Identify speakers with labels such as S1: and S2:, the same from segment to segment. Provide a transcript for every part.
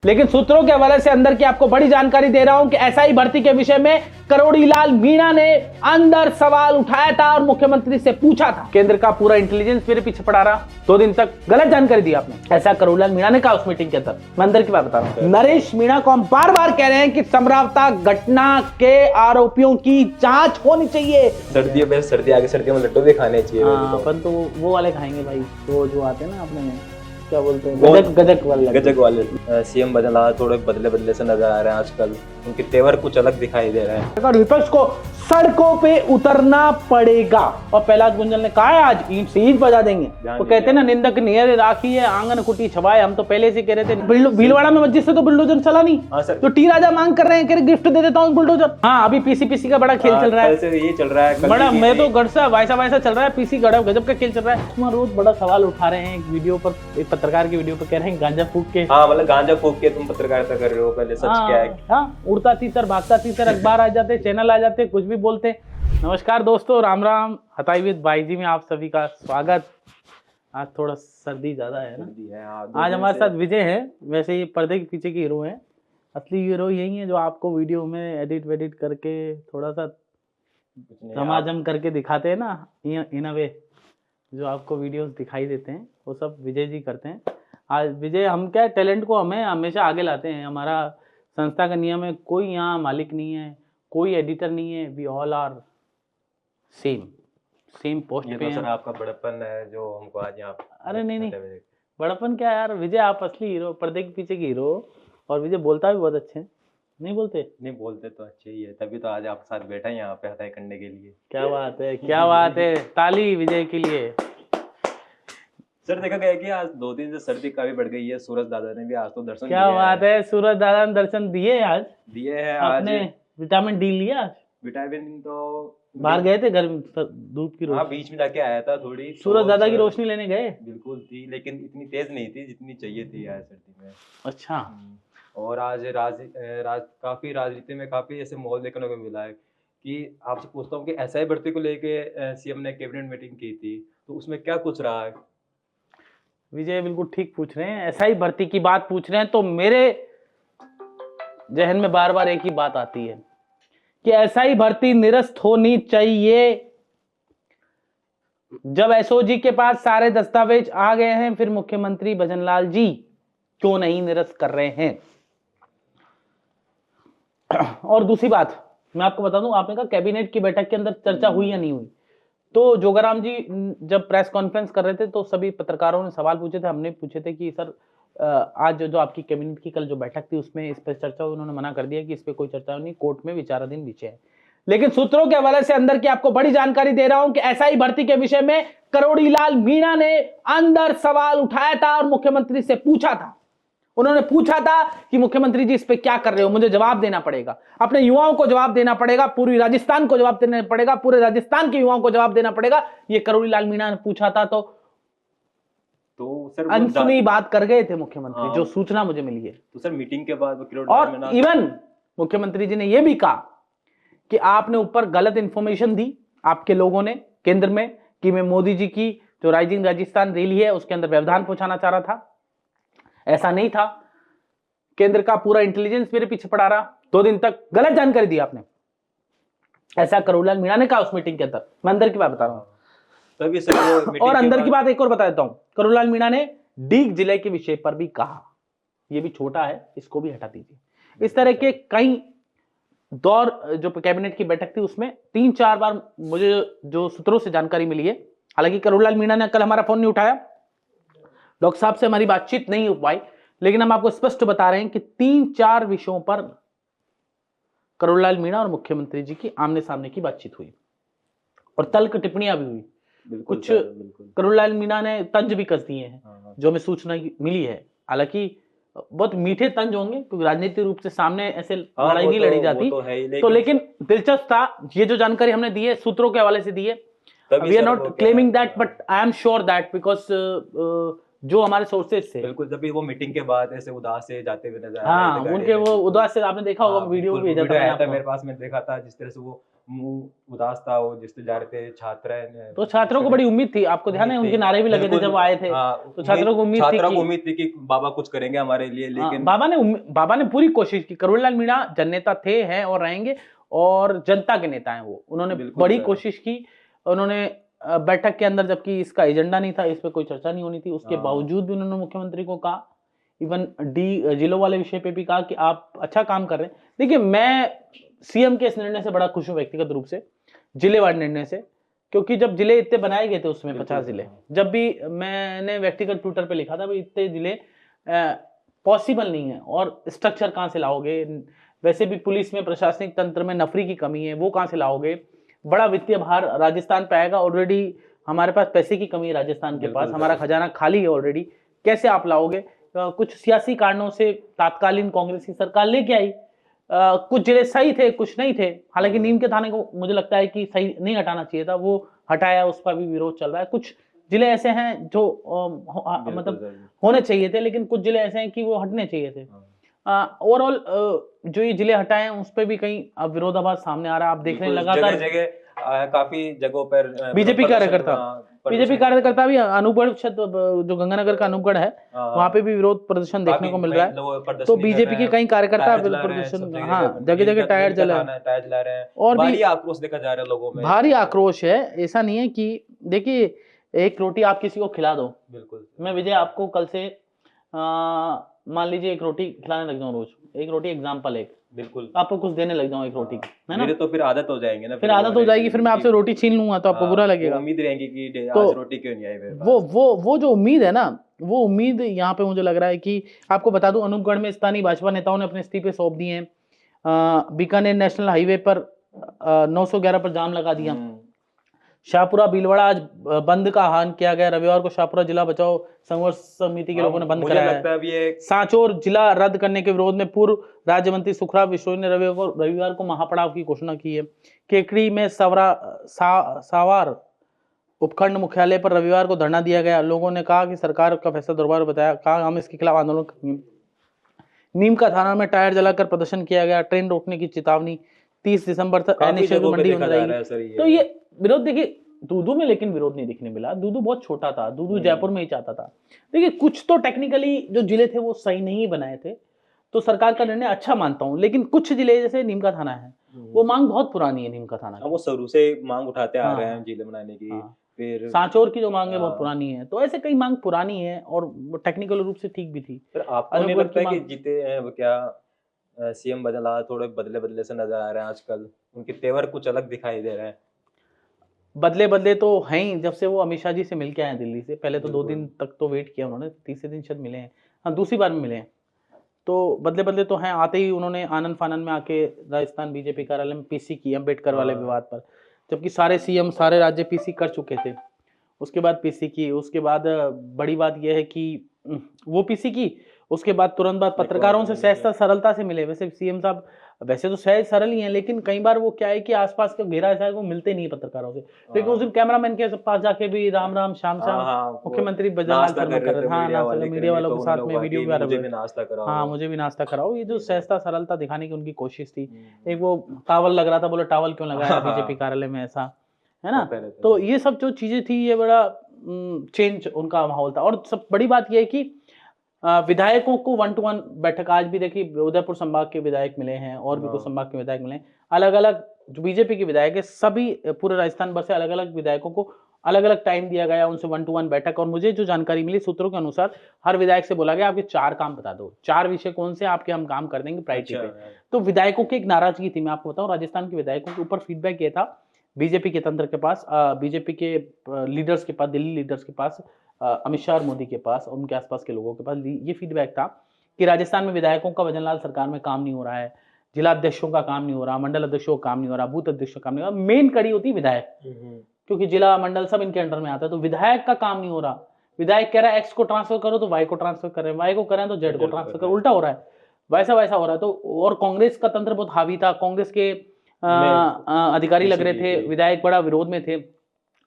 S1: लेकिन सूत्रों के हवाले से अंदर की आपको बड़ी जानकारी दे रहा हूं कि एसआई भर्ती के विषय में करोड़ीलाल मीणा ने अंदर सवाल उठाया था और मुख्यमंत्री से पूछा था। केंद्र का पूरा इंटेलिजेंस मेरे पीछे पड़ा रहा। 2 दिन तक गलत जानकारी दी आपने, ऐसा करोड़ीलाल मीणा ने कहा उस मीटिंग के अंदर। मैं अंदर की बात बता रहा हूं। नरेश मीणा को हम बार बार कह रहे हैं कि समरावता घटना के आरोपियों की जांच होनी चाहिए।
S2: सर्दियों में सर्दी आगे, सर्दियों में लड्डू भी खाने चाहिए।
S1: अपन तो वो वाले खाएंगे भाई, वो जो आते हैं ना अपने क्या बोलते हैं, गजक वाले।
S2: सीएम बदला, थोड़े बदले से नजर आ रहे हैं आजकल, उनके तेवर कुछ अलग दिखाई दे रहे हैं।
S1: विपक्ष को सड़कों पे उतरना पड़ेगा। और प्रहलाद गुंजल ने कहा है आज ईंट से ईंट बजा देंगे। वो कहते हैं ना, निंदक नियर राखी है आंगन कुटी छवाए। हम तो पहले से कह रहे थे, भीलवाड़ा में मस्जिद से तो बुलडोजर चला नहीं। तो टी राजा मांग कर रहे हैं कि गिफ्ट दे देता हूँ बुलडोजर। हाँ, अभी पीसी का बड़ा खेल चल रहा है।
S2: ये चल रहा है
S1: बड़ा, मैं तो गड़सा वैसा चल रहा है। पीसी गजब का खेल चल रहा है। तुम रोज बड़ा सवाल उठा रहे हैं एक वीडियो पर, एक पत्रकार की वीडियो पर कह रहे हैं गांजा फूक के।
S2: हाँ, मतलब गांजा फूक के तुम पत्रकारिता कर रहे हो। पहले सच क्या है?
S1: हाँ, उड़ता तीतर भागता तीतर, अखबार आ जाते, चैनल आ जाते, कुछ भी बोलते। नमस्कार दोस्तों, राम राम। हताई विद भाई जी में आप सभी का स्वागत। आज थोड़ा सर्दी ज्यादा है ना। आज हमारे साथ विजय हैं। वैसे ये पर्दे के पीछे के हीरो हैं। असली हीरो यही है जो आपको वीडियो में एडिट वेडिट करके थोड़ा सा धमाजम करके दिखाते हैं ना, इन अ वे जो आपको वीडियोस दिखाई देते हैं, वो सब विजय जी करते हैं। आज विजय, हम क्या टैलेंट को हमें हमेशा आगे लाते हैं। हमारा संस्था का नियम है, कोई यहाँ मालिक नहीं है, कोई एडिटर नहीं है। We all are same post पे।
S2: सर आपका बड़प्पन है जो हमको आज यहाँ।
S1: अरे नहीं, बड़प्पन क्या यार विजय, आप असली हीरो, पर्दे के पीछे के हीरो। और विजय बोलता भी बहुत अच्छे। नहीं बोलते
S2: तो अच्छे ही है, तभी तो आज आपके साथ बैठा है यहाँ पे हताई करने के लिए।
S1: क्या बात है। ताली विजय के लिए।
S2: सर देखा गया कि आज 2 दिन से सर्दी काफी बढ़ गई है। सूरज दादा ने भी आज तो दर्शन
S1: क्या बात है, सूरज दादा ने दर्शन दिए आज।
S2: दिए हैं।
S1: आपने विटामिन डी लिया?
S2: विटामिन तो
S1: बाहर गए थे, गर्म धूप की रोशनी।
S2: हाँ, बीच में जाके आया था थोड़ी।
S1: सूरज दादा की रोशनी लेने गए?
S2: बिल्कुल थी, लेकिन इतनी तेज नहीं थी जितनी चाहिए थी यार सर्दी में।
S1: अच्छा।
S2: और आज काफी राजनीति में काफी ऐसे माहौल देखने को मिला है कि आपसे पूछता हूँ कि एसआई भर्ती को लेके सीएम ने कैबिनेट मीटिंग की थी, तो उसमें क्या कुछ रहा है?
S1: विजय बिल्कुल ठीक पूछ रहे हैं। एसआई भर्ती की बात पूछ रहे हैं तो मेरे जहन में बार बार एक ही बात आती है कि एसआई भर्ती निरस्त होनी चाहिए। जब एसओजी के पास सारे दस्तावेज आ गए हैं, फिर मुख्यमंत्री भजनलाल जी क्यों नहीं निरस्त कर रहे हैं? और दूसरी बात मैं आपको बता दूं, आपने कहा कैबिनेट की बैठक के अंदर चर्चा हुई या नहीं हुई। तो जोगाराम जी जब प्रेस कॉन्फ्रेंस कर रहे थे तो सभी पत्रकारों ने सवाल पूछे थे, हमने पूछे थे कि सर आज जो आपकी कैबिनेट की कल जो बैठक थी उसमें इस पर चर्चा हुई। उन्होंने मना कर दिया कि इस पर कोई चर्चा नहीं, कोर्ट में विचाराधीन विषय है। लेकिन सूत्रों के हवाले से अंदर की आपको बड़ी जानकारी दे रहा हूं कि एसआई भर्ती के विषय में करोड़ीलाल मीणा ने अंदर सवाल उठाया था और मुख्यमंत्री से पूछा था। उन्होंने पूछा था कि मुख्यमंत्री जी इस पे क्या कर रहे हो, मुझे जवाब देना पड़ेगा, अपने युवाओं को जवाब देना पड़ेगा, पूरी राजस्थान को जवाब देना पड़ेगा, पूरे राजस्थान के युवाओं को जवाब देना पड़ेगा। ये करोड़ीलाल मीणा ने पूछा था। तो
S2: सर
S1: अनसुनी बात कर गए थे मुख्यमंत्री। हाँ, जो सूचना मुझे मिली है।
S2: तो सर मीटिंग के बाद
S1: और इवन मुख्यमंत्री जी ने यह भी कहा कि आपने ऊपर गलत इंफॉर्मेशन दी आपके लोगों ने केंद्र में कि मैं मोदी जी की जो राइजिंग राजस्थान रैली है उसके अंदर व्यवधान पहुंचाना चाह रहा था। ऐसा नहीं था। केंद्र का पूरा इंटेलिजेंस मेरे पीछे पड़ा रहा। 2 दिन तक गलत जानकारी दी आपने, ऐसा करोड़ीलाल मीणा ने कहा उस मीटिंग के अंदर। मैं अंदर की बात बता रहा हूं।
S2: तभी सर
S1: और अंदर की बात एक और बता देता हूं। करोड़ीलाल मीणा ने डीग जिले के विषय पर भी कहा। यह भी छोटा है, इसको भी हटा दीजिए। इस तरह के कई दौर जो कैबिनेट की बैठक थी उसमें 3-4 बार मुझे जो सूत्रों से जानकारी मिली है, हालांकि करोड़ीलाल मीणा ने कल हमारा फोन नहीं उठाया, डॉक्टर साहब से हमारी बातचीत नहीं हो पाई, लेकिन हम आपको स्पष्ट बता रहे हैं कि 3-4 विषयों पर करोड़ीलाल मीणा और मुख्यमंत्री जी की आमने सामने की बातचीत हुई और तल्ख टिप्पणियां भी हुई। कुछ करोड़ीलाल मीणा ने तंज भी कस दिए हैं जो हमें सूचना मिली है। हालांकि बहुत मीठे तंज होंगे क्योंकि राजनीतिक रूप से सामने ऐसे लड़ाई नहीं लड़ी जाती। तो लेकिन दिलचस्प था ये जो जानकारी हमने दी है, सूत्रों के हवाले से दी है। We are not claiming that, but I am sure that because जो हमारे सोर्सेज थे।
S2: बिल्कुल, जब भी वो मीटिंग के बाद ऐसे उदास से जाते हुए नजर आ रहे
S1: हाँ,
S2: थे गाड़ी
S1: उनके
S2: में,
S1: वो
S2: बिल्कुल।
S1: उदास से आपने देखा होगा,
S2: हाँ,
S1: वीडियो
S2: बिल्कुल,
S1: भी भेजा था
S2: वीडियो
S1: मैंने
S2: आया था
S1: आपको।
S2: मेरे पास, मैंने देखा था जिस तरह से वो मुंह उदास था, वो जिस तरह जा रहे थे छात्र
S1: तो छात्रों को बड़ी उम्मीद थी, आपको ध्यान है उनके नारे भी लगे थे जब आए थे। तो छात्रों को उम्मीद थी
S2: छात्रों को
S1: कि
S2: उम्मीद थी कि बाबा कुछ करेंगे हमारे लिए, लेकिन
S1: बाबा ने पूरी कोशिश की। करोड़ीलाल मीणा जननेता थे, हैं और रहेंगे, और जनता के नेता हैं वो। उन्होंने
S2: बिल्कुल
S1: बड़ी
S2: सर।
S1: कोशिश की। उन्होंने बैठक के अंदर, जबकि इसका एजेंडा नहीं था, इस पे कोई चर्चा नहीं होनी थी, उसके
S2: हाँ।
S1: बावजूद भी उन्होंने मुख्यमंत्री को कहा, इवन डी जिलों वाले विषय पे भी कहा कि आप अच्छा काम कर रहे हैं। देखिए, मैं सीएम के इस निर्णय से बड़ा खुश हूं व्यक्तिगत रूप से, जिलेवार निर्णय से, क्योंकि जब जिले इतने बनाए गए थे उसमें
S2: बिल्कुल
S1: 50 जिले, जब भी मैंने व्यक्तिगत ट्विटर पे लिखा था भाई इतने जिले पॉसिबल नहीं है, और स्ट्रक्चर कहाँ से लाओगे, वैसे भी पुलिस में, प्रशासनिक तंत्र में नफरी की कमी है, वो कहाँ से लाओगे, बड़ा वित्तीय भार राजस्थान पे आएगा, ऑलरेडी हमारे पास पैसे की कमी है राजस्थान के
S2: बिल्कुल
S1: पास,
S2: सर।
S1: हमारा खजाना खाली है ऑलरेडी, कैसे आप लाओगे। कुछ सियासी कारणों से तात्कालीन कांग्रेस की सरकार लेके आई, कुछ जिले सही थे, कुछ नहीं थे। हालांकि नीम के थाने को मुझे लगता है कि सही नहीं हटाना चाहिए था, वो हटाया, उसका भी विरोध चल रहा है। कुछ जिले ऐसे हैं जो
S2: बिल्कुल
S1: मतलब
S2: सर।
S1: होने चाहिए थे, लेकिन कुछ जिले ऐसे हैं कि वो हटने चाहिए थे।
S2: हाँ।
S1: ओवरऑल जो ये जिले हटाए हैं उस पे भी कहीं अब विरोधाभास सामने आ रहा है, आप देख रहे हैं
S2: बिल्कुल,
S1: लगातार
S2: जगह काफी जगहों पर
S1: बीजेपी कार्यकर्ता बीजेपी
S2: प्रदर्शन
S1: कार्यकर्ता भी अनूपगढ़ क्षेत्र, जो गंगानगर का अनूपगढ़ है, वहां पे भी विरोध प्रदर्शन देखने को मिल रहा है। तो बीजेपी के कई कार्यकर्ता प्रदर्शन, हाँ, जगह जगह टायर जला
S2: रहे हैं,
S1: और भी
S2: भारी आक्रोश देखा जा रहा है लोगों में।
S1: भारी आक्रोश है। ऐसा नहीं है कि, देखिए, एक रोटी आप किसी को खिला दो,
S2: बिल्कुल,
S1: मैं विजय आपको कल से मान लीजिए एक रोटी खिलाने लग जाऊं रोज, एक रोटी एग्जाम्पल, एक
S2: बिल्कुल
S1: आपको कुछ देने लग जाऊं एक रोटी, है ना,
S2: मेरे तो फिर आदत हो जाएंगे ना,
S1: फिर आदत हो जाएगी, फिर मैं आपसे रोटी छीन लूंगा तो आपको बुरा लगेगा।
S2: उम्मीद रहेगी कि
S1: तो
S2: आज रोटी क्यों नहीं आई मेरे पास।
S1: वो जो उम्मीद है ना, वो उम्मीद यहाँ पे मुझे लग रहा है कि, आपको बता दूं, अनूपगढ़ में स्थानीय भाजपा नेताओं ने अपने इस्तीफे सौंप दिए हैं। बीकानेर नेशनल हाईवे पर 911 पर जाम लगा दिया। शाहपुरा भीलवाड़ा आज बंद का आह्वान किया गया। रविवार को शाहपुरा जिला बचाओ संघर्ष समिति के लोगों ने बंद कराया है। सांचौर जिला रद्द करने के विरोध में पूर्व राज्य मंत्री सुखराम बिश्नोई ने रविवार को महापड़ाव की घोषणा की है। केकड़ी में सावार उपखंड मुख्यालय पर रविवार को धरना दिया गया। लोगों ने कहा कि सरकार का फैसला दुर्भाग्य बताया, कहा हम इसके खिलाफ आंदोलन करेंगे। नीम का थाना में टायर जलाकर प्रदर्शन किया गया। ट्रेन रोकने की चेतावनी। 30 दिसंबर तक एनएसए की मंडी बंद रहेगी। तो ये विरोध, देखिए, दूदू में लेकिन विरोध नहीं दिखने मिला। दूदू बहुत छोटा था, दूदू जयपुर में ही चाहता था। देखिए, कुछ तो टेक्निकली जो जिले थे वो सही नहीं बनाए थे, तो सरकार का निर्णय अच्छा मानता हूं, लेकिन कुछ जिले जैसे नीम का थाना है, वो मांग बहुत पुरानी है नीम का थाना,
S2: वो शुरू से मांग उठाते आ रहे हैं जिले बनाने की। फिर
S1: सांचौर की जो मांग है बहुत पुरानी है। तो ऐसे कई मांग पुरानी है और टेक्निकल रूप से ठीक भी थी।
S2: फिर आपको नहीं लगता है कि जीते हैं वो क्या सीएम बदला, थोड़े बदले से नजर आ रहे हैं आजकल, उनके तेवर कुछ अलग दिखाई दे रहे हैं।
S1: बदले तो हैं ही, जब से वो अमित शाह जी से मिलके आए दिल्ली से। पहले तो 2 दिन तक तो वेट किया उन्होंने, तीसरे दिन शायद मिले हैं, हाँ, दूसरी बार में मिले हैं। तो बदले तो हैं। आते ही उन्होंने आनंद फानंद में आके राजस्थान बीजेपी कार्यालय में पीसी की अम्बेडकर वाले विवाद पर, जबकि सारे सीएम सारे राज्य पीसी कर चुके थे। उसके बाद पीसी की, उसके बाद बड़ी बात यह है कि वो पीसी की, उसके बाद तुरंत बाद पत्रकारों से सहजता सरलता से मिले। वैसे सीएम साहब वैसे तो सहज सरल ही हैं, लेकिन कई बार वो क्या है कि आसपास का घेरा ऐसा है वो मिलते नहीं पत्रकारों से। लेकिन उस दिन कैमरामैन के पास जाके भी राम राम श्याम श्याम मुख्यमंत्री बजरंग कर रहे थे, हाँ, मीडिया वालों के साथ में वीडियो भी आ रहा, हाँ, मुझे भी नाश्ता कराओ। ये जो सहजता सरलता दिखाने की उनकी कोशिश थी। एक वो टावल लग रहा था, बोले टावल क्यों लगाया बीजेपी कार्यालय में, ऐसा है ना। तो ये सब जो चीजें थी, ये बड़ा चेंज उनका माहौल था। और सब बड़ी बात यह है कि विधायकों को 1-to-1 बैठक, आज भी देखिए उदयपुर संभाग के विधायक मिले हैं और भी कुछ संभाग के विधायक मिले हैं। अलग अलग जो बीजेपी के विधायक है, सभी पूरे राजस्थान भर से अलग अलग विधायकों को अलग अलग टाइम दिया गया, उनसे 1-to-1 बैठक। और मुझे जो जानकारी मिली सूत्रों के अनुसार, हर विधायक से बोला गया आपके 4 काम बता दो, 4 विषय कौन से आपके हम काम कर देंगे प्रायोरिटी पे। तो विधायकों की एक नाराजगी थी, मैं आपको बताऊं, राजस्थान के विधायकों के ऊपर फीडबैक ये था बीजेपी के तंत्र के पास, बीजेपी के लीडर्स के पास, दिल्ली लीडर्स के पास, अमित शाह और मोदी के पास, उनके आसपास के लोगों के पास ये फीडबैक था कि राजस्थान में विधायकों का भजनलाल सरकार में काम नहीं हो रहा है, जिला अध्यक्षों का काम नहीं हो रहा, मंडल अध्यक्षों का काम नहीं हो रहा, बूथ अध्यक्षों का काम नहीं हो रहा। मेन कड़ी होती है विधायक, क्योंकि जिला मंडल सब इनके अंडर में आता है। तो विधायक का काम नहीं हो रहा। विधायक कह रहा है एक्स को ट्रांसफर करो तो वाई को ट्रांसफर कर रहे हैं, वाई को करें तो जेड को ट्रांसफर करो, उल्टा हो रहा है, वैसा हो रहा है। तो और कांग्रेस का तंत्र बहुत हावी था, कांग्रेस के अधिकारी लग रहे थे, विधायक बड़ा विरोध में थे।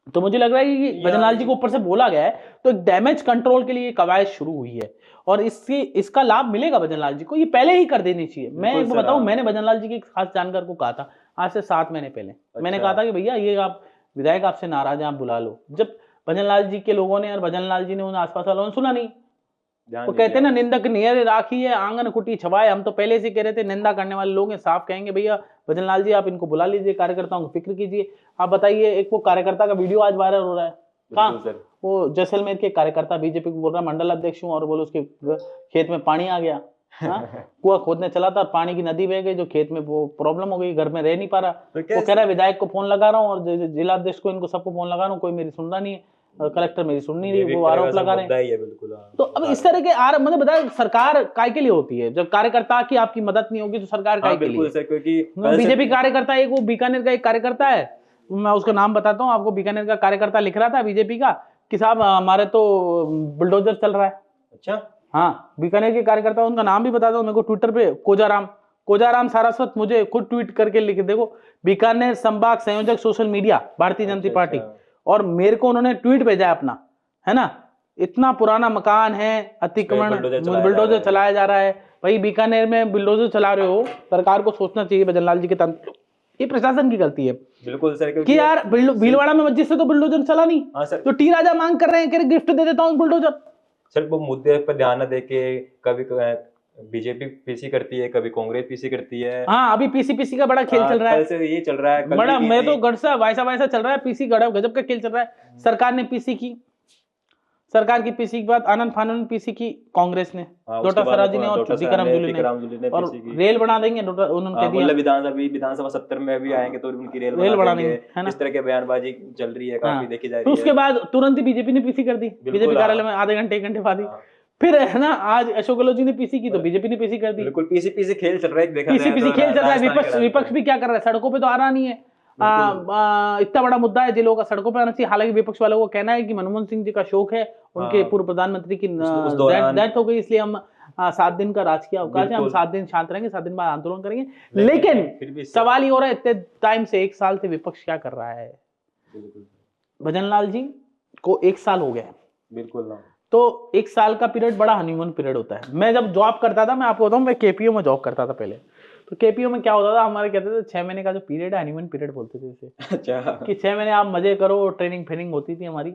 S1: तो मुझे लग रहा है कि भजनलाल जी को ऊपर से बोला गया है, तो एक डैमेज कंट्रोल के लिए कवायद शुरू हुई है और इसका लाभ मिलेगा भजनलाल जी को। ये पहले ही कर देनी चाहिए। मैं एक बताऊं, मैंने भजनलाल जी के एक खास जानकार को कहा था आज से 7 महीने पहले। मैंने कहा था कि भैया ये आप विधायक आपसे नाराज हैं, आप बुला लो। जब भजनलाल जी के लोगों ने और भजनलाल जी ने उन आसपास वालों ने सुना नहीं। वो कहते हैं ना, निंदक नियर राखी है आंगन कुटी छवाए। हम तो पहले से कह रहे थे, निंदा करने वाले लोग हैं, साफ कहेंगे भैया भजनलाल जी आप इनको बुला लीजिए, कार्यकर्ताओं की फिक्र कीजिए। आप बताइए, एक वो कार्यकर्ता का वीडियो आज वायरल हो रहा है, कहाँ? वो जैसलमेर के कार्यकर्ता बीजेपी को बोल रहा है मंडल अध्यक्ष हूँ, और बोलो उसके खेत में पानी आ गया। कुआं खोदने चला था और पानी की नदी बह गई, जो खेत में वो प्रॉब्लम हो गई, घर में रह नहीं पा रहा। वो कह रहा है विधायक को फोन लगा रहा हूँ और जिलाध्यक्ष को, इनको सबको फोन लगा रहा हूँ, कोई मेरी सुनना नहीं है, कलेक्टर मेरी सुन नहीं रही, वो आरोप लगा रहे हैं। तो अब इस तरह के मतलब बताया, सरकार काय के लिए होती है? जब कार्यकर्ता की आपकी मदद नहीं होगी तो सरकार काय के लिए? क्योंकि बीजेपी कार्यकर्ता, एक वो बीकानेर का एक कार्यकर्ता है, मैं उसका नाम बताता हूँ आपको। बीकानेर का कार्यकर्ता लिख रहा था बीजेपी का कि साहब हमारे तो बुलडोजर चल रहा है। अच्छा, हाँ, बीकानेर के कार्यकर्ता, उनका नाम भी बताता हूँ। मेरे को ट्विटर पे कोजाराम सारस्वत मुझे खुद ट्वीट करके लिख, देखो बीकानेर संभाग संयोजक social media Bharatiya Janata party, और मेरे को उन्होंने ट्वीट भेजा है अपना, है ना। इतना पुराना मकान है, अतिक्रमण बुलडोजर चलाया जा रहा है। भाई बीकानेर में बुलडोजर चला रहे हो, सरकार को सोचना चाहिए भजनलाल जी के तंत्र, ये प्रशासन की गलती है। बिल्कुल सर, कि यार भीलवाड़ा में मस्जिद से तो बुलडोजर चला नहीं। हाँ सर, तो टी राजा मांग कर रहे हैं कि गिफ्ट दे देता हूँ बुलडोजर। सर वो मुद्दे पर ध्यान न देके कभी बीजेपी पीसी करती है, कभी कांग्रेस पीसी करती है। हाँ, अभी पीसी का बड़ा खेल चल रहा है, ये चल रहा है बड़ा। मैं तो गड़सा वैसा चल रहा है, पीसी गजब का खेल चल रहा है। सरकार ने पीसी की, सरकार की पीसी के बाद आनंद फानन पीसी की कांग्रेस ने, डोटा सराजी ने और टीकाराम जूली ने, और रेल बना देंगे। उन्होंने कह दिया विधानसभा 70 में भी आएंगे तो उनकी रेल बना देंगे। इस तरह के बयानबाजी चल रही है, काफी देखी जा रही है। उसके बाद तुरंत ही बीजेपी ने पीसी कर दी, बीजेपी कार्यालय में आधे घंटे 1 घंटे बाद ही। फिर है ना, आज अशोक गहलोत जी ने पीसी की तो बीजेपी ने पीसी कर दी। बिल्कुल पीसी खेल चल रहा है, पीसी खेल चल रहा है। विपक्ष भी क्या कर रहा है, सड़कों पे तो आ रहा नहीं है। इतना बड़ा मुद्दा है जिलों का, सड़कों पे आना चाहिए। हालांकि विपक्ष वालों को कहना है कि मनमोहन सिंह जी का शोक है, उनके पूर्व प्रधानमंत्री की डेथ हो गई, इसलिए हम 7 दिन का राजकीय अवकाश है, हम 7 दिन शांत रहेंगे, 7 दिन बाद आंदोलन करेंगे। लेकिन सवाल ये हो रहा है, इतने टाइम से 1 साल से विपक्ष क्या कर रहा है? भजनलाल जी को 1 साल हो गया है। बिल्कुल। तो 1 साल का पीरियड बड़ा हनीमून पीरियड होता है। मैं जब जॉब करता था, मैं आपको बताऊं, मैं केपीओ में जॉब करता था पहले। तो केपीओ में क्या होता था, हमारे कहते थे 6 महीने का जो पीरियड है, हनीमून पीरियड बोलते थे इसे। अच्छा, कि 6 महीने आप मजे करो, ट्रेनिंग फेनिंग होती थी हमारी,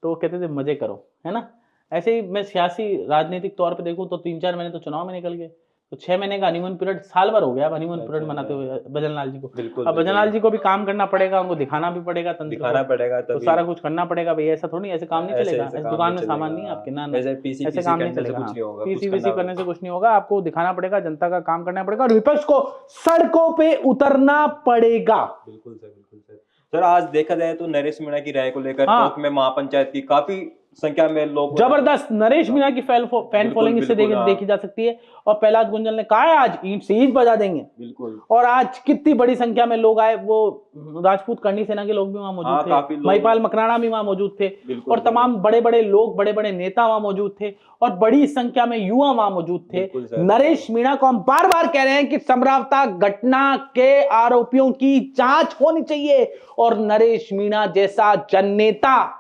S1: तो कहते थे मजे करो, है ना। ऐसे ही मैं सियासी राजनीतिक तौर पे देखूं तो 3-4 महीने तो चुनाव में निकल गए, तो 6 महीने का हनीमून पीरियड साल भर हो गया हनीमून पीरियड मनाते हुए भजनलाल जी को। अब भजनलाल जी को भी काम करना पड़ेगा, उनको दिखाना भी पड़ेगा, तो सारा कुछ करना पड़ेगा। भैया ऐसा थोड़ी, ऐसे काम नहीं चलेगा, ऐसे दुकान में सामान नहीं आपके, ना ऐसे काम नहीं चलेगा। पीसी करने से कुछ नहीं होगा, आपको दिखाना पड़ेगा, जनता का काम करना पड़ेगा और विपक्ष को सड़कों पे उतरना पड़ेगा। बिल्कुल सर, बिल्कुल सर। सर आज देखा जाए तो नरेश मीणा की राय को लेकर टॉक में महापंचायत की काफी संख्या में लोग, जबरदस्त नरेश मीणा की फैन फॉलोइंग इससे देखी जा सकती है। और प्रहलाद गुंजल ने कहा है आज ईंट से ईंट बजा देंगे। बिल्कुल। और आज कितनी बड़ी संख्या में लोग आए, वो राजपूत करनी सेना के लोग भी वहां मौजूद थे, महिपाल मकराना भी वहां मौजूद थे, और तमाम बड़े बड़े लोग, बड़े बड़े नेता वहां मौजूद थे, और बड़ी संख्या में युवा वहां मौजूद थे। नरेश मीणा को हम बार बार कह रहे हैं कि समरावता घटना के आरोपियों की जांच होनी चाहिए, और नरेश मीणा जैसा जननेता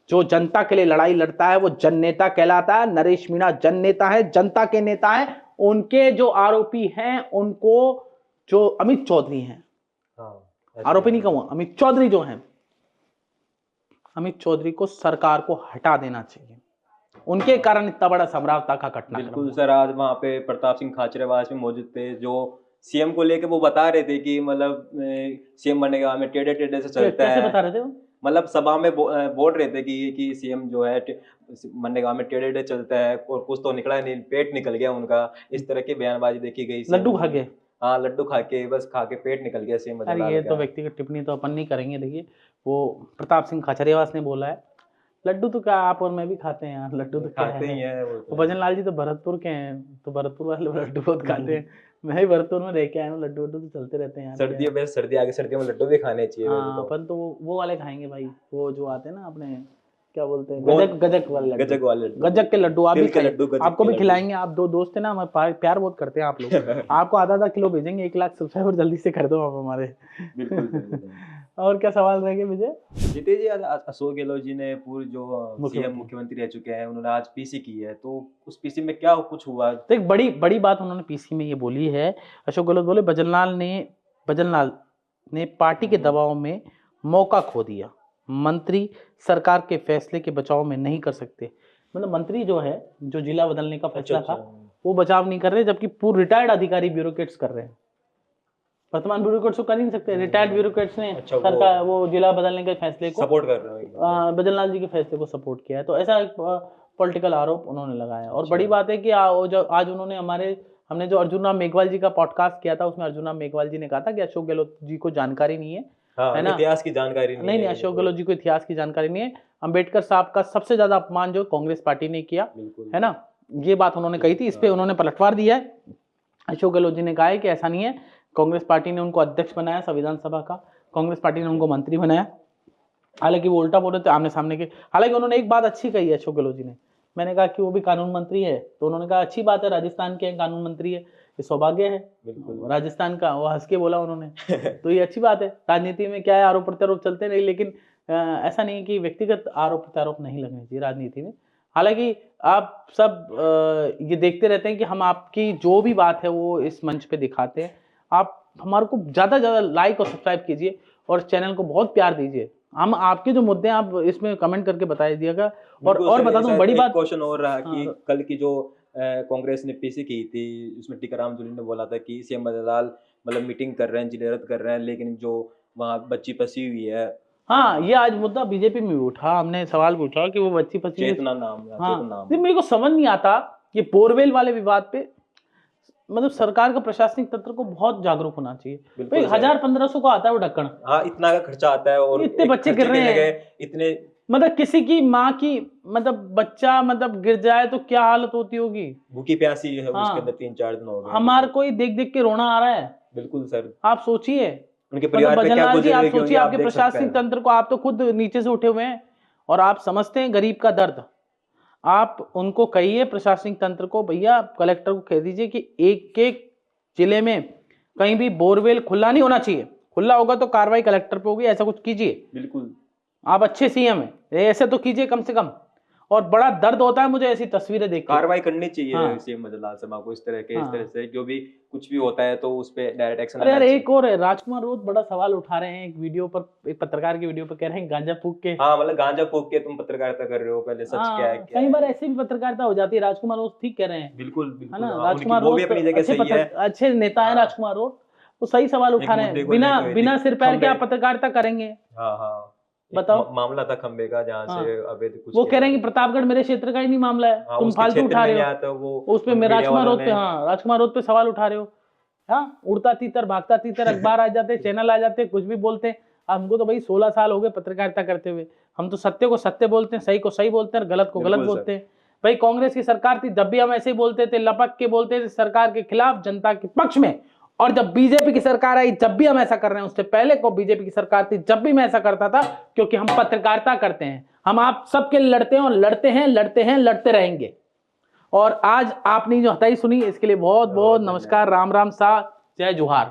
S1: जो जनता के लिए लड़ाई लड़ता है वो जननेता कहलाता है। नरेश मीणा जननेता है, जनता के नेता है। उनके जो आरोपी हैं, उनको जो अमित चौधरी हैं, आरोपी नहीं कहूंगा, अमित चौधरी जो हैं, अमित चौधरी को सरकार को हटा देना चाहिए। उनके कारण इतना बड़ा समरावता का घटना। बिल्कुल सर, आज वहां पे प्रताप सिंह खाचरेवास में मौजूद थे, जो सीएम को लेके वो बता रहे थे कि मतलब सीएम बनने के बाद में टेढ़े से चलता है। कैसे बता रहे थे वो? मतलब सभा में बोल रहे थे कि सीएम जो है बनने के बाद में टेढ़े चलता है, और कुछ तो निकला नहीं, पेट निकल गया उनका। इस तरह की बयानबाजी देखी गई। लड्डू खा के, हाँ लड्डू खा के, बस खा के पेट निकल गया सीएम। अरे ये तो व्यक्तिगत टिप्पणी तो अपन नहीं करेंगे। देखिए वो प्रताप सिंह खाचरियावास ने बोला है, लड्डू तो क्या आप और मैं भी खाते हैं यार, लड्डू तो खाते ही हैं। वो भजनलाल जी तो भरतपुर के हैं, तो भरतपुर वाले लड्डू बहुत खाते हैं। मैं ही भरतपुर में रह के आया हूँ, लड्डू तो चलते रहते हैं। सर्दियों में सर्दियों में लड्डू भी खाने चाहिए। हाँ, अपन तो वो वाले खाएंगे भाई, वो जो आते हैं ना अपने, क्या बोलते हैं, गजक वाले, गजक के लड्डू। आप भी, आपको भी खिलाएंगे। आप 2 दोस्त है ना, हमारे प्यार बहुत करते हैं आप लोग। आपको आधा किलो भेजेंगे, 1 लाख सब्सक्राइबर जल्दी से कर दो आप हमारे। और क्या सवाल रहेंगे विजय?
S2: जीते जी, आज अशोक गहलोत जी ने पूरे जो सीएम
S1: मुख्यमंत्री।
S2: मुख्यमंत्री रह चुके हैं, उन्होंने आज पीसी की है, तो उस पीसी में क्या कुछ हुआ?
S1: तो एक बड़ी बड़ी बात उन्होंने पीसी में ये बोली है। अशोक गहलोत बोले भजनलाल ने पार्टी के दबाव में मौका खो दिया। मंत्री सरकार के फैसले के बचाव में नहीं कर सकते। मतलब मंत्री जो है, जो जिला बदलने का फैसला था, वो बचाव नहीं कर रहे, जबकि पूर्व रिटायर्ड अधिकारी ब्यूरोक्रेट्स कर रहे हैं। वर्तमान ब्यूरोक्रेट्स को कर ही नहीं सकते, रिटायर्ड ब्यूरोक्रेट्स ने सरकार वो जिला बदलने के फैसले को
S2: सपोर्ट कर रहे हैं,
S1: भजनलाल जी के फैसले को सपोर्ट किया है। तो ऐसा पॉलिटिकल आरोप उन्होंने लगाया। और बड़ी बात है कि आज उन्होंने हमने जो अर्जुन राम मेघवाल जी का पॉडकास्ट किया था, उसमें अर्जुन राम मेघवाल जी ने कहा था कि अशोक गहलोत जी को जानकारी नहीं है, है ना,
S2: इतिहास की जानकारी
S1: नहीं, अशोक गहलोत जी को इतिहास की जानकारी नहीं है। अंबेडकर साहब का सबसे ज्यादा अपमान जो कांग्रेस पार्टी ने किया, है ना, ये बात उन्होंने कही थी। इस पे उन्होंने पलटवार दिया है। अशोक गहलोत जी ने कहा है कि ऐसा नहीं है, कांग्रेस पार्टी ने उनको अध्यक्ष बनाया संविधान सभा का, कांग्रेस पार्टी ने उनको मंत्री बनाया। हालांकि वो उल्टा बोल रहे थे आमने सामने के। हालांकि उन्होंने एक बात अच्छी कही है अशोक गहलोत जी ने, मैंने कहा कि वो भी कानून मंत्री है, तो उन्होंने कहा अच्छी बात है, राजस्थान के हैं कानून मंत्री है, ये सौभाग्य है राजस्थान का, वो हंस के बोला उन्होंने। तो ये अच्छी बात है। राजनीति में क्या है, आरोप प्रत्यारोप चलते नहीं, लेकिन ऐसा नहीं कि व्यक्तिगत आरोप प्रत्यारोप नहीं लगने चाहिए राजनीति में। हालांकि आप सब ये देखते रहते हैं कि हम आपकी जो भी बात है वो इस मंच पे दिखाते हैं। आप हमारे को ज़्यादा ज़्यादा लाइक और सब्सक्राइब कीजिए और चैनल को बहुत प्यार दीजिए। हम आपके जो मुद्दे हैं आप इसमें कमेंट करके बता दीजिएगा। और बता दूं बड़ी बात,
S2: क्वेश्चन और रहा कि कल की जो कांग्रेस ने पीसी की थी, उसमें टीकाराम जूली ने बोला था कि सीएम भजनलाल मतलब मीटिंग कर रहे हैं, जिलेरत कर रहे हैं, लेकिन जो वहाँ बच्ची फंसी हुई है।
S1: हाँ, ये आज मुद्दा बीजेपी में भी उठा। हमने सवाल पूछा कि वो बच्ची फंसी हुई,
S2: चेतना नाम।
S1: हाँ, मेरे को समझ नहीं आता कि बोरवेल वाले विवाद पे मतलब सरकार का प्रशासनिक तंत्र को बहुत जागरूक होना चाहिए। 1000-1500 को आता है वो ढक्कन,
S2: हाँ, इतना का खर्चा आता है और
S1: इतने बच्चे गिर रहे हैं, इतने मतलब किसी की माँ की मतलब बच्चा मतलब गिर जाए तो क्या हालत होती होगी,
S2: भूखी प्यासी है। हाँ, उसके अंदर 3-4 दिन हो गए,
S1: हमारे को देख देख के रोना आ रहा है।
S2: बिल्कुल सर,
S1: आप सोचिए
S2: उनके परिवार पे क्या गुजर रही होगी,
S1: आपके प्रशासनिक तंत्र को, आप तो खुद नीचे से उठे हुए हैं और आप समझते हैं गरीब का दर्द। आप उनको कहिए प्रशासनिक तंत्र को, भैया कलेक्टर को कह दीजिए कि एक एक जिले में कहीं भी बोरवेल खुला नहीं होना चाहिए, खुला होगा तो कार्रवाई कलेक्टर पे होगी, ऐसा कुछ कीजिए।
S2: बिल्कुल, आप
S1: अच्छे सीएम हैं, ऐसे तो कीजिए कम से कम। और बड़ा दर्द होता है मुझे ऐसी तस्वीरें देख के।
S2: कार्रवाई करनी चाहिए सीएम भजनलाल शर्मा को इस तरह के, इस तरह से जो भी कुछ भी होता है तो उस पे डायरेक्ट एक्शन।
S1: अरे यार एक और है, राजकुमार रोज बड़ा सवाल उठा रहे हैं एक वीडियो पर, एक पत्रकार की वीडियो पर, कह रहे हैं गांजा फूक के।
S2: हाँ, मतलब गांजा फूक के तुम पत्रकारिता कर रहे हो, पहले सच क्या है?
S1: कई बार ऐसी भी पत्रकारिता हो जाती है। राजकुमार रोज ठीक कह रहे हैं,
S2: बिल्कुल,
S1: है ना, राजकुमार रोज अच्छे नेता है राजकुमार रोज, वो सही सवाल उठा रहे हैं। बिना सिर पैर के आप पत्रकारिता करेंगे? बताओ,
S2: मामला था खंबे का जहाँ से अवैध कुछ,
S1: वो कह रहे हैं कि प्रतापगढ़ मेरे क्षेत्र का ही नहीं मामला है, तुम फालतू उठा रहे हो उस पे। मैं राजकुमार रोड पे, राजकुमार रोड पे सवाल उठा रहे हो। हाँ, उड़ता तीतर भागता तीतर, अखबार आ जाते, चैनल आ जाते, कुछ भी बोलते हैं। हमको तो भाई 16 साल हो गए पत्रकारिता करते हुए, हम तो सत्य को सत्य बोलते हैं, सही को सही बोलते हैं, और गलत को गलत बोलते हैं। भाई कांग्रेस की सरकार थी जब भी हम ऐसे ही बोलते थे, लपक के बोलते थे सरकार के खिलाफ, जनता के पक्ष में। और जब बीजेपी की सरकार आई जब भी हम ऐसा कर रहे हैं, उससे पहले को बीजेपी की सरकार थी जब भी मैं ऐसा करता था, क्योंकि हम पत्रकारिता करते हैं, हम आप सबके लिए लड़ते हैं और लड़ते रहेंगे। और आज आपने जो हताई सुनी इसके लिए बहुत बहुत नमस्कार, राम राम सा, जय जोहार।